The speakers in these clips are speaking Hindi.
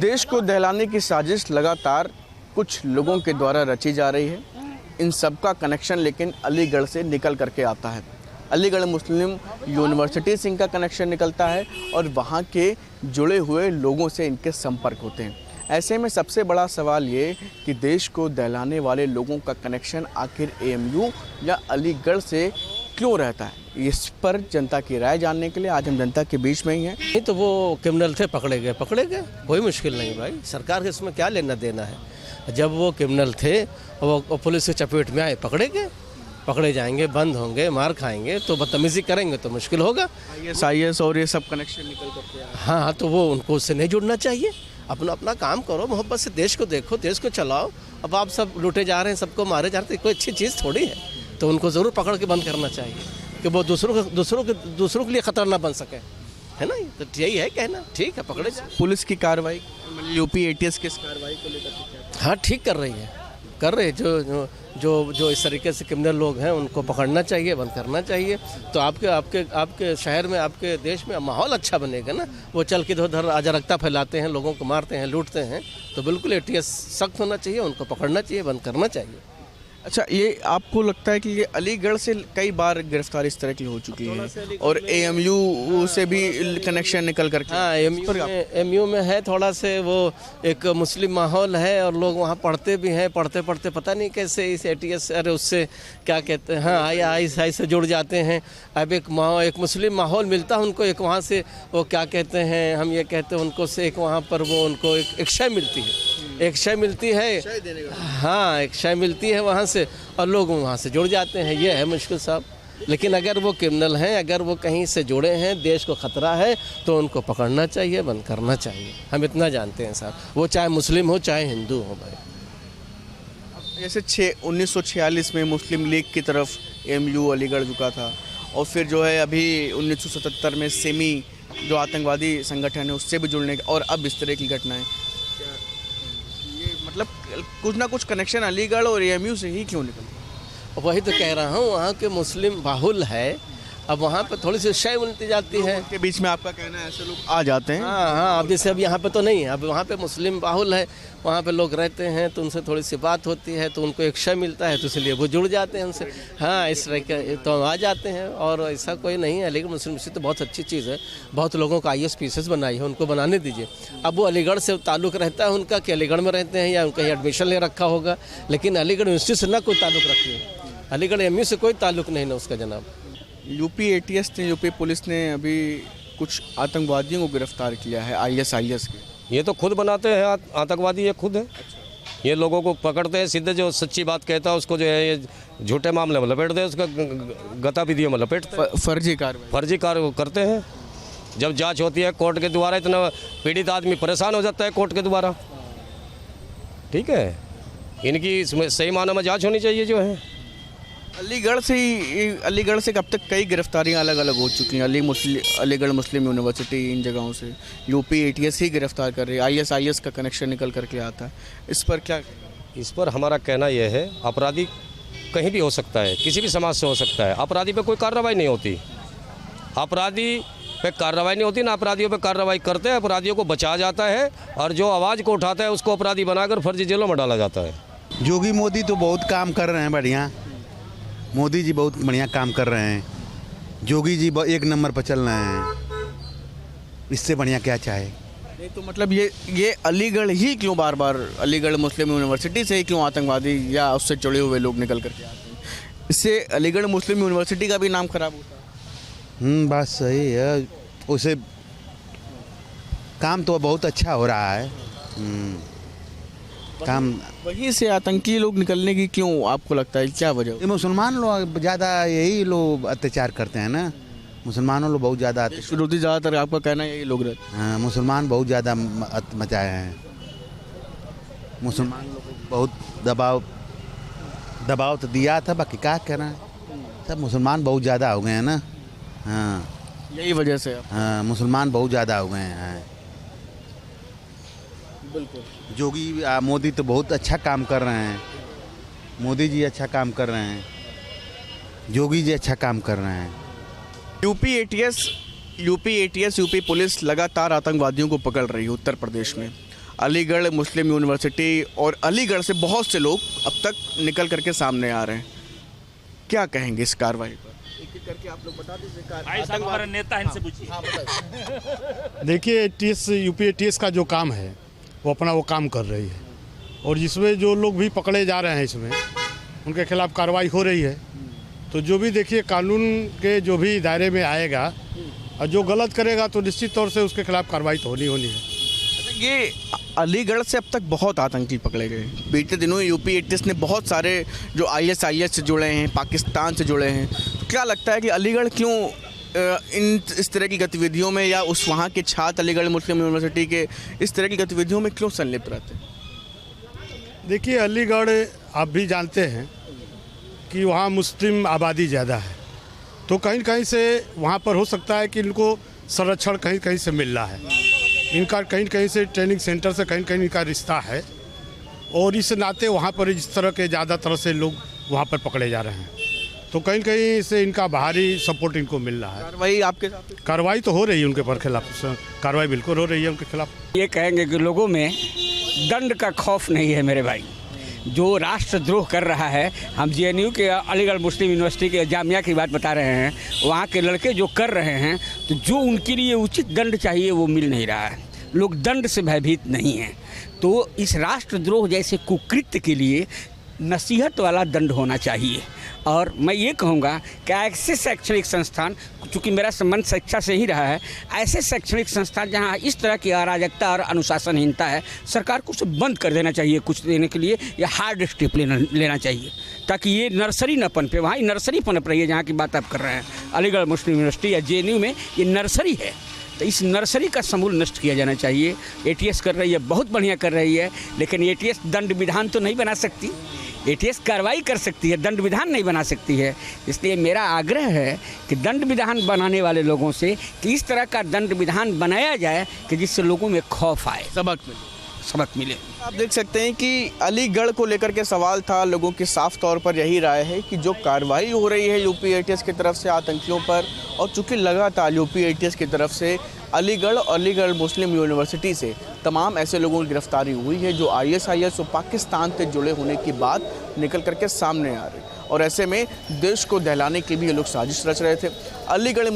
देश को दहलाने की साजिश लगातार कुछ लोगों के द्वारा रची जा रही है। इन सब का कनेक्शन लेकिन अलीगढ़ से निकल करके आता है। अलीगढ़ मुस्लिम यूनिवर्सिटी से इनका कनेक्शन निकलता है और वहाँ के जुड़े हुए लोगों से इनके संपर्क होते हैं। ऐसे में सबसे बड़ा सवाल ये कि देश को दहलाने वाले लोगों का कनेक्शन आखिर एएमयू या अलीगढ़ से क्यों रहता है, इस पर जनता की राय जानने के लिए आज हम जनता के बीच में ही हैं। नहीं तो वो क्रिमिनल थे, पकड़े गए कोई मुश्किल नहीं भाई, सरकार के इसमें क्या लेना देना है। जब वो क्रिमिनल थे वो पुलिस के चपेट में आए, पकड़े जाएंगे, बंद होंगे, मार खाएंगे, तो बदतमीजी करेंगे तो मुश्किल होगा। IAS और ये सब कनेक्शन निकल करके हाँ, तो वो उनको उससे नहीं जुड़ना चाहिए। अपना काम करो, मोहब्बत से देश को देखो, देश को चलाओ। अब आप सब लूटे जा रहे हैं, सबको मारे जा रहे हैं, कोई अच्छी चीज़ थोड़ी है। तो उनको ज़रूर पकड़ के बंद करना चाहिए कि वो दूसरों के लिए ख़तरा ना बन सके, है ना। तो यही है कहना। ठीक है, पकड़े। पुलिस की कार्रवाई, यूपी ATS की इस कार्रवाई को लेकर हाँ, ठीक कर रही है। जो इस तरीके से क्रिमिनल लोग हैं उनको पकड़ना चाहिए, बंद करना चाहिए। तो आपके शहर में, आपके देश में माहौल अच्छा बनेगा ना। वो चल के इधर अराजकता फैलाते हैं, लोगों को मारते हैं, लूटते हैं, तो बिल्कुल ATS सख्त होना चाहिए, उनको पकड़ना चाहिए, बंद करना चाहिए। अच्छा, ये आपको लगता है कि ये अलीगढ़ से कई बार गिरफ्तारी इस तरह की हो चुकी है और AMU से भी कनेक्शन निकल करके? हाँ, AMU में है थोड़ा से वो एक मुस्लिम माहौल है और लोग वहाँ पढ़ते भी हैं। पढ़ते पता नहीं कैसे इस ATS अरे उससे क्या कहते हैं, हाँ, ISI से जुड़ जाते हैं। अब एक मुस्लिम माहौल मिलता है उनको, एक वहाँ से वो क्या कहते हैं, हम ये कहते हैं उनको से एक वहाँ पर वो उनको एक शय मिलती है, एक शय मिलती है। हाँ, एक शय मिलती है वहाँ से और लोग वहाँ से जुड़ जाते हैं। ये है मुश्किल साहब। लेकिन अगर वो क्रिमिनल हैं, अगर वो कहीं से जुड़े हैं, देश को ख़तरा है, तो उनको पकड़ना चाहिए, बंद करना चाहिए। हम इतना जानते हैं साहब, वो चाहे मुस्लिम हो चाहे हिंदू हो भाई। जैसे 1946 में मुस्लिम लीग की तरफ AMU अलीगढ़ झुका था और फिर जो है अभी 1977 में सेमी जो आतंकवादी संगठन है उससे भी जुड़ने और अब इस तरह की घटनाएं, मतलब कुछ ना कुछ कनेक्शन अलीगढ़ और AMU से ही क्यों निकल? वही तो कह रहा हूँ, वहाँ के मुस्लिम बाहुल है। अब वहाँ पे थोड़ी सी शय मिलती जाती है के बीच में। आपका कहना है ऐसे लोग आ जाते हैं? हाँ, अब जैसे अब यहाँ पे तो नहीं है, अब वहाँ पे मुस्लिम बाहुल है, वहाँ पे लोग रहते हैं, तो उनसे थोड़ी सी बात होती है, तो उनको एक शय मिलता है, तो इसलिए वो जुड़ जाते हैं उनसे। हाँ, इस तरह के तो आ जाते हैं और ऐसा कोई नहीं है। लेकिन मुस्लिम तो बहुत अच्छी चीज़ है, बहुत लोगों को IAS PCS बनाई है, उनको बनाने दीजिए। अब वो अलीगढ़ से ताल्लुक़ रहता है उनका कि अलीगढ़ में रहते हैं या कहीं एडमिशन ले रखा होगा, लेकिन अलीगढ़ यूनिवर्सिटी से ना कोई ताल्लुक़ रखिए, अलीगढ़ AMU से कोई ताल्लुक़ नहीं ना उसका जनाब। यूपी ATS ने, यूपी पुलिस ने अभी कुछ आतंकवादियों को गिरफ्तार किया है, IS के। ये तो खुद बनाते हैं आतंकवादी, ये खुद है। ये लोगों को पकड़ते हैं, सीधे जो सच्ची बात कहता है उसको जो है ये झूठे मामले में लपेटते हैं, उसका गतिविधियों में लपेटते हैं, फर्जी कार्य करते हैं। जब जांच होती है कोर्ट के द्वारा, इतना पीड़ित आदमी परेशान हो जाता है कोर्ट के द्वारा। ठीक है, इनकी सही मायने में जाँच होनी चाहिए जो है। अलीगढ़ से अब तक कई गिरफ्तारियां अलग अलग हो चुकी हैं। अलीगढ़ मुस्लिम यूनिवर्सिटी, इन जगहों से यूपी ATS ही गिरफ्तार कर रही है, IS का कनेक्शन निकल करके आता है। इस पर क्या? इस पर हमारा कहना यह है, अपराधी कहीं भी हो सकता है, किसी भी समाज से हो सकता है। अपराधी पे कोई कार्रवाई नहीं होती, अपराधी पे कार्रवाई नहीं होती, ना अपराधियों पे कार्रवाई करते हैं। अपराधियों को बचाया जाता है और जो आवाज़ को उठाता है उसको अपराधी बनाकर फर्जी जेलों में डाला जाता है। योगी मोदी तो बहुत काम कर रहे हैं, बढ़िया। मोदी जी बहुत बढ़िया काम कर रहे हैं, योगी जी एक नंबर पर चल रहे हैं। इससे बढ़िया क्या चाहे? नहीं तो मतलब ये अलीगढ़ ही क्यों बार अलीगढ़ मुस्लिम यूनिवर्सिटी से ही क्यों आतंकवादी या उससे जुड़े हुए लोग निकल करके आते हैं? इससे अलीगढ़ मुस्लिम यूनिवर्सिटी का भी नाम खराब होता है। बात सही है, उसे काम तो बहुत अच्छा हो रहा है। काम वहीं से आतंकी लोग निकलने की क्यों आपको लगता है, क्या वजह? मुसलमान लोग ज़्यादा यही लोग अत्याचार करते हैं ना, मुसलमानों लोग बहुत ज़्यादा विरोधी ज़्यादातर आपका कहना है यही लोग रहते हैं? हाँ, मुसलमान बहुत ज़्यादा मचाए हैं। मुसलमान लोग बहुत दबाव तो दिया था, बाकी क्या कहना, सब मुसलमान बहुत ज़्यादा हो गए हैं ना। हाँ, यही वजह से। हाँ, मुसलमान बहुत ज़्यादा हो गए हैं। बिल्कुल। योगी मोदी तो बहुत अच्छा काम कर रहे हैं, मोदी जी अच्छा काम कर रहे हैं, योगी जी अच्छा काम कर रहे हैं। यूपी ATS यूपी पुलिस लगातार आतंकवादियों को पकड़ रही है उत्तर प्रदेश में। अलीगढ़ मुस्लिम यूनिवर्सिटी और अलीगढ़ से बहुत से लोग अब तक निकल करके सामने आ रहे हैं, क्या कहेंगे इस कार्रवाई पर? एक एक करके आप लोग बता दीजिए। नेता इनसे पूछिए। देखिए, एटीएस यूपी एटीएस का जो काम है वो अपना वो काम कर रही है, और जिसमें जो लोग भी पकड़े जा रहे हैं इसमें उनके खिलाफ कार्रवाई हो रही है। तो जो भी देखिए कानून के जो भी दायरे में आएगा और जो गलत करेगा तो निश्चित तौर से उसके खिलाफ कार्रवाई तो होनी है। ये अलीगढ़ से अब तक बहुत आतंकी पकड़े गए। बीते दिनों यूपी एटीएस ने बहुत सारे जो ISIS से जुड़े हैं, पाकिस्तान से जुड़े हैं, तो क्या लगता है कि अलीगढ़ क्यों इस तरह की गतिविधियों में, या उस वहाँ के छात्र अलीगढ़ मुस्लिम यूनिवर्सिटी के इस तरह की गतिविधियों में क्यों संलिप्त रहते हैं? देखिए, अलीगढ़ आप भी जानते हैं कि वहाँ मुस्लिम आबादी ज़्यादा है, तो कहीं कहीं से वहाँ पर हो सकता है कि इनको संरक्षण कहीं कहीं से मिल रहा है। इनका कहीं कहीं से ट्रेनिंग सेंटर से कहीं कहीं इनका रिश्ता है, और इस नाते वहाँ पर इस तरह के ज़्यादातर से लोग वहाँ पर पकड़े जा रहे हैं, तो कहीं कहीं से इनका बाहरी सपोर्ट इनको मिल रहा है। कार्रवाई आपके साथ? कार्रवाई तो हो रही है उनके पर खिलाफ, कार्रवाई बिल्कुल हो रही है उनके खिलाफ। ये कहेंगे कि लोगों में दंड का खौफ नहीं है मेरे भाई। जो राष्ट्रद्रोह कर रहा है, हम JNU के अलीगढ़ मुस्लिम यूनिवर्सिटी के जामिया की बात बता रहे हैं, वहाँ के लड़के जो कर रहे हैं, तो जो उनके लिए उचित दंड चाहिए वो मिल नहीं रहा है। लोग दंड से भयभीत नहीं हैं। तो इस राष्ट्रद्रोह जैसे कुकृत्य के लिए नसीहत वाला दंड होना चाहिए। और मैं ये कहूँगा कि ऐसे शैक्षणिक संस्थान, चूँकि मेरा संबंध शिक्षा से ही रहा है, ऐसे शैक्षणिक संस्थान जहाँ इस तरह की अराजकता और अनुशासनहीनता है, सरकार को उसे बंद कर देना चाहिए कुछ देने के लिए, या हार्ड स्टेप लेना चाहिए, ताकि ये नर्सरी न पनपे। वहाँ नर्सरी पनप रही है जहाँ की बात आप कर रहे हैं, अलीगढ़ मुस्लिम यूनिवर्सिटी या JNU में ये नर्सरी है। तो इस नर्सरी का समूल नष्ट किया जाना चाहिए। एटीएस कर रही है, बहुत बढ़िया कर रही है, लेकिन एटीएस दंड विधान तो नहीं बना सकती। एटीएस कार्रवाई कर सकती है, दंड विधान नहीं बना सकती है। इसलिए मेरा आग्रह है कि दंड विधान बनाने वाले लोगों से कि इस तरह का दंड विधान बनाया जाए कि जिससे लोगों में खौफ आए, सबक मिले। आप देख सकते हैं कि अलीगढ़ को लेकर के सवाल था, लोगों की साफ तौर पर यही राय है कि जो कार्रवाई हो रही है यूपी एटीएस की तरफ से आतंकियों पर, और चूँकि लगातार यूपी एटीएस की तरफ से अलीगढ़ और अलीगढ़ मुस्लिम यूनिवर्सिटी से तमाम ऐसे लोगों की गिरफ्तारी हुई है जो ISIS और पाकिस्तान से जुड़े होने की बात निकल करके सामने आ रही, और ऐसे में देश को दहलाने की भी ये लोग साजिश रच रहे थे। अलीगढ़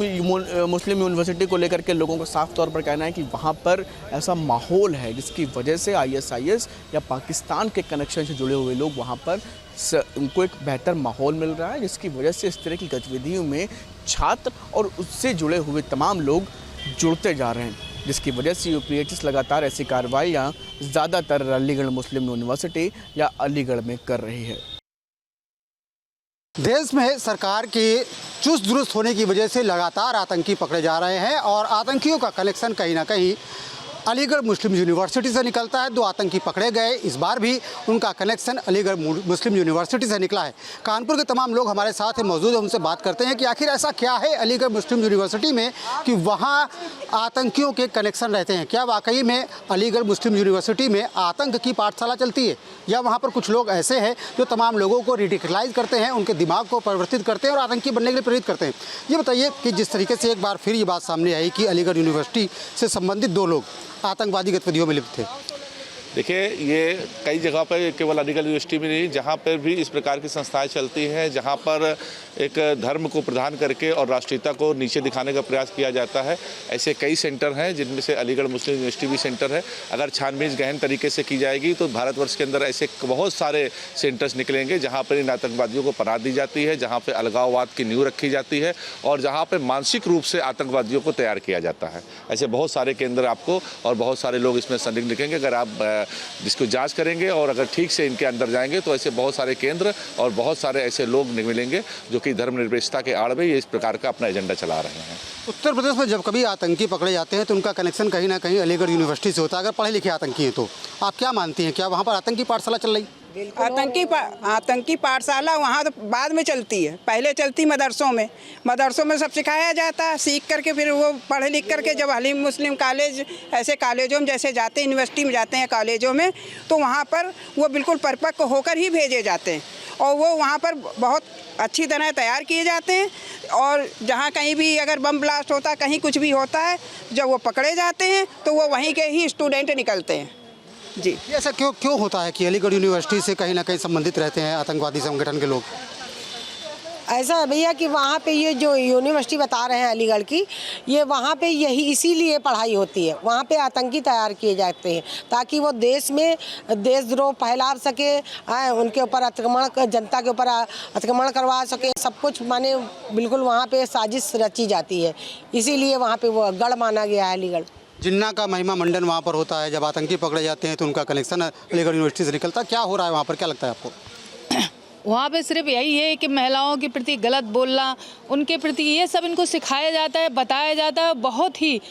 मुस्लिम यूनिवर्सिटी को लेकर के लोगों को साफ तौर पर कहना है कि वहाँ पर ऐसा माहौल है जिसकी वजह से ISIS या पाकिस्तान के कनेक्शन से जुड़े हुए लोग वहाँ पर उनको एक बेहतर माहौल मिल रहा है, जिसकी वजह से इस तरह की गतिविधियों में छात्र और उससे जुड़े हुए तमाम लोग जुड़ते जा रहे हैं, जिसकी वजह से यूपी एटीएस लगातार ऐसी कार्रवाइयाँ ज़्यादातर अलीगढ़ मुस्लिम यूनिवर्सिटी या अलीगढ़ में कर रही है। देश में सरकार के चुस्त दुरुस्त होने की वजह से लगातार आतंकी पकड़े जा रहे हैं, और आतंकियों का कनेक्शन कहीं ना कहीं अलीगढ़ मुस्लिम यूनिवर्सिटी से निकलता है। 2 आतंकी पकड़े गए, इस बार भी उनका कनेक्शन अलीगढ़ मुस्लिम यूनिवर्सिटी से निकला है। कानपुर के तमाम लोग हमारे साथ मौजूद हैं, उनसे बात करते हैं कि आखिर ऐसा क्या है अलीगढ़ मुस्लिम यूनिवर्सिटी में कि वहाँ आतंकियों के कनेक्शन रहते हैं। क्या वाकई में अलीगढ़ मुस्लिम यूनिवर्सिटी में आतंक की पाठशाला चलती है, या वहाँ पर कुछ लोग ऐसे हैं जो तमाम लोगों को रेडिकलाइज करते हैं, उनके दिमाग को परिवर्तित करते हैं और आतंकी बनने के लिए प्रेरित करते हैं? ये बताइए कि जिस तरीके से एक बार फिर ये बात सामने आई कि अलीगढ़ यूनिवर्सिटी से संबंधित 2 लोग आतंकवादी गतिविधियों में लिप्त थे। देखिए, ये कई जगह पर, केवल अलीगढ़ यूनिवर्सिटी में नहीं, जहाँ पर भी इस प्रकार की संस्थाएं चलती हैं, जहाँ पर एक धर्म को प्रदान करके और राष्ट्रीयता को नीचे दिखाने का प्रयास किया जाता है, ऐसे कई सेंटर हैं, जिनमें से अलीगढ़ मुस्लिम यूनिवर्सिटी भी सेंटर है। अगर छानबीन गहन तरीके से की जाएगी तो भारतवर्ष के अंदर ऐसे बहुत सारे सेंटर्स निकलेंगे जहाँ पर इन आतंकवादियों को पनाह दी जाती है, जहाँ पर अलगाववाद की नींव रखी जाती है, और जहाँ पर मानसिक रूप से आतंकवादियों को तैयार किया जाता है। ऐसे बहुत सारे केंद्र आपको और बहुत सारे लोग इसमें संदिग्ध दिखेंगे। अगर आप जिसको जांच करेंगे और अगर ठीक से इनके अंदर जाएंगे तो ऐसे बहुत सारे केंद्र और बहुत सारे ऐसे लोग मिलेंगे जो कि धर्मनिरपेक्षता के आड़ में ये इस प्रकार का अपना एजेंडा चला रहे हैं। उत्तर प्रदेश में जब कभी आतंकी पकड़े जाते हैं तो उनका कनेक्शन कहीं ना कहीं अलीगढ़ यूनिवर्सिटी से होता है। अगर पढ़े लिखे आतंकी हैं तो आप क्या मानती हैं, क्या वहाँ पर आतंकी पाठशाला चल रही? आतंकी पाठशाला वहाँ तो बाद में चलती है, पहले चलती मदरसों में सब सिखाया जाता है, सीख करके फिर वो पढ़ लिख करके जब अली मुस्लिम कॉलेज, ऐसे कॉलेजों में जैसे जाते हैं, यूनिवर्सिटी में जाते हैं कॉलेजों में, तो वहाँ पर वो बिल्कुल परिपक्व होकर ही भेजे जाते हैं, और वो वहाँ पर बहुत अच्छी तरह तैयार किए जाते हैं। और जहाँ कहीं भी अगर बम ब्लास्ट होता है, कहीं कुछ भी होता है, जब वो पकड़े जाते हैं तो वो वहीं के ही स्टूडेंट निकलते हैं। जी। ये ऐसा क्यों होता है कि अलीगढ़ यूनिवर्सिटी से कहीं ना कहीं संबंधित रहते हैं आतंकवादी संगठन के लोग? ऐसा है भैया कि वहाँ पे ये जो यूनिवर्सिटी बता रहे हैं अलीगढ़ की, ये वहाँ पे यही इसीलिए पढ़ाई होती है। वहाँ पे आतंकी तैयार किए जाते हैं ताकि वो देश में देशद्रोह फैला सके, उनके ऊपर अतिक्रमण, जनता के ऊपर अतिक्रमण करवा सके, सब कुछ माने बिल्कुल वहाँ पे साजिश रची जाती है। इसीलिए वहाँ पे वो गढ़ माना गया है अलीगढ़। जिन्ना का महिमा मंडन वहाँ पर होता है, जब आतंकी पकड़े जाते हैं तो उनका कनेक्शन अलीगढ़ यूनिवर्सिटी से निकलता है। क्या हो रहा है वहाँ पर, क्या लगता है आपको? वहाँ पे सिर्फ यही है कि महिलाओं के प्रति गलत बोलना, उनके प्रति ये सब इनको सिखाया जाता है, बताया जाता है। बहुत ही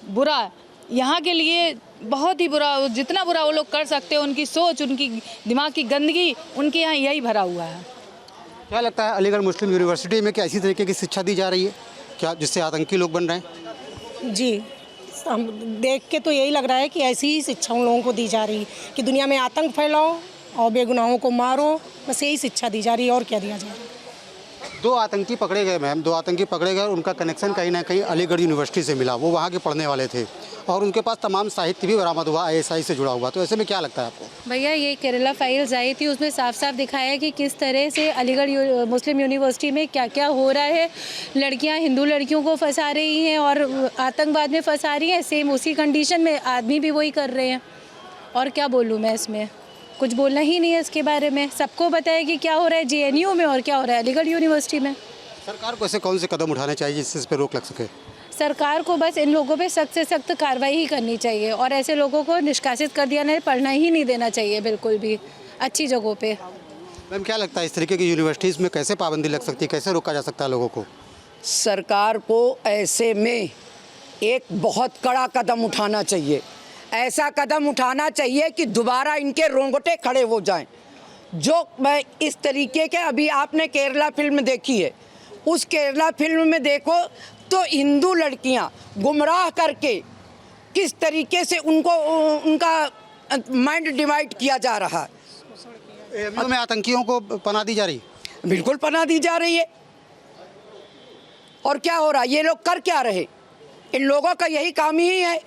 बुरा, यहाँ के लिए बहुत ही बुरा, जितना बुरा वो लोग कर सकते हैं। उनकी सोच, उनकी दिमाग की गंदगी, उनके यहाँ यही भरा हुआ है। क्या लगता है अलीगढ़ मुस्लिम यूनिवर्सिटी में क्या इसी तरीके की शिक्षा दी जा रही है क्या, जिससे आतंकी लोग बन रहे हैं? जी, हम देख के तो यही लग रहा है कि ऐसी ही शिक्षा उन लोगों को दी जा रही है कि दुनिया में आतंक फैलाओ और बेगुनाहों को मारो, बस यही शिक्षा दी जा रही है। और क्या दिया जा रहा है? 2 आतंकी पकड़े गए मैम, 2 आतंकी पकड़े गए। उनका कनेक्शन कहीं ना कहीं अलीगढ़ यूनिवर्सिटी से मिला, वो वहाँ के पढ़ने वाले थे और उनके पास तमाम साहित्य भी बरामद हुआ, ISI से जुड़ा हुआ। तो ऐसे में क्या लगता है आपको? भैया, ये केरला फाइल्स आई थी, उसमें साफ साफ दिखाया कि किस तरह से अलीगढ़ मुस्लिम यूनिवर्सिटी में क्या क्या हो रहा है। लड़कियां हिंदू लड़कियों को फंसा रही हैं और आतंकवाद में फंसा रही हैं। सेम उसी कंडीशन में आदमी भी वही कर रहे हैं। और क्या बोलूँ मैं, इसमें कुछ बोलना ही नहीं है इसके बारे में। सबको पता है कि क्या हो रहा है JNU में और क्या हो रहा है अलीगढ़ यूनिवर्सिटी में। सरकार को ऐसे कौन से कदम उठाने चाहिए जिससे इस पर रोक लग सके? सरकार को बस इन लोगों पे सख्त से सख्त कार्रवाई ही करनी चाहिए और ऐसे लोगों को निष्कासित कर दिया नहीं, पढ़ना ही नहीं देना चाहिए बिल्कुल भी अच्छी जगहों पे। मैम, क्या लगता है इस तरीके की यूनिवर्सिटीज़ में कैसे पाबंदी लग सकती है, कैसे रोका जा सकता है लोगों को? सरकार को ऐसे में एक बहुत कड़ा कदम उठाना चाहिए। ऐसा कदम उठाना चाहिए कि दोबारा इनके रोंगटे खड़े हो जाएं। जो मैं इस तरीके के, अभी आपने केरला फिल्म देखी है, उस केरला फिल्म में देखो तो हिंदू लड़कियां गुमराह करके किस तरीके से उनको उनका माइंड डिवाइड किया जा रहा है। AMU में आतंकियों को पनाह दी जा रही है? बिल्कुल पनाह दी जा रही है। और क्या हो रहा है, ये लोग कर क्या रहे? इन लोगों का यही काम ही है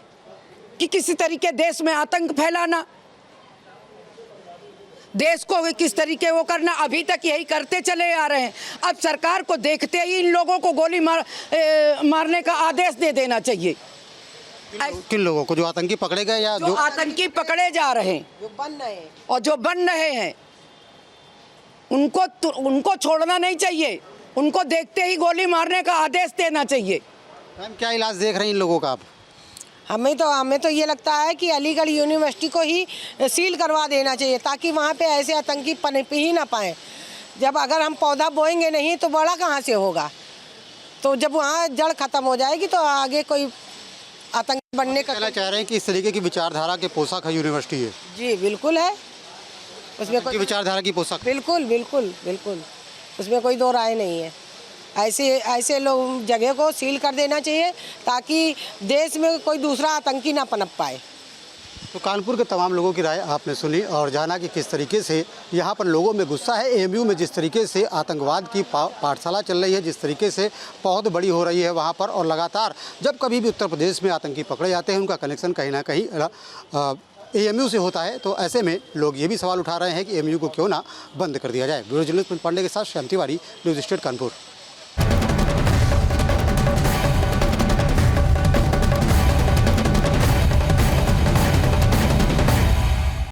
कि किसी तरीके देश में आतंक फैलाना, देश को किस तरीके वो करना। अभी तक यही करते चले आ रहे हैं। अब सरकार को देखते ही इन लोगों को गोली मारने का आदेश दे देना चाहिए। किन लोगों को? जो आतंकी पकड़े गए या जो आतंकी पकड़े जा रहे हैं, जो बन रहे हैं और जो बन रहे हैं, उनको छोड़ना नहीं चाहिए। उनको देखते ही गोली मारने का आदेश देना चाहिए। मैम, क्या इलाज देख रहे हैं इन लोगों का आप? हमें तो ये लगता है कि अलीगढ़ यूनिवर्सिटी को ही सील करवा देना चाहिए ताकि वहाँ पे ऐसे आतंकी पनप ही ना पाएँ। जब अगर हम पौधा बोएंगे नहीं तो बड़ा कहाँ से होगा? तो जब वहाँ जड़ खत्म हो जाएगी तो आगे कोई आतंकी बनने का। कहना चाह रहे हैं कि इस तरीके की विचारधारा के पोशाक है यूनिवर्सिटी है? जी बिल्कुल है, उसमें कोई विचारधारा की पोशाक। बिल्कुल बिल्कुल बिल्कुल, उसमें कोई दो राय नहीं है। ऐसे लोग जगह को सील कर देना चाहिए ताकि देश में कोई दूसरा आतंकी ना पनप पाए। तो कानपुर के तमाम लोगों की राय आपने सुनी और जाना कि किस तरीके से यहाँ पर लोगों में गुस्सा है। AMU में जिस तरीके से आतंकवाद की पाठशाला चल रही है, जिस तरीके से बहुत बड़ी हो रही है वहाँ पर, और लगातार जब कभी भी उत्तर प्रदेश में आतंकी पकड़े जाते हैं उनका कनेक्शन कहीं ना कहीं AMU से होता है। तो ऐसे में लोग ये भी सवाल उठा रहे हैं कि AMU को क्यों ना बंद कर दिया जाए। ब्यूरो जर्नलिस्ट पांडे के साथ श्याम तिवारी, न्यूज़ स्टेट कानपुर।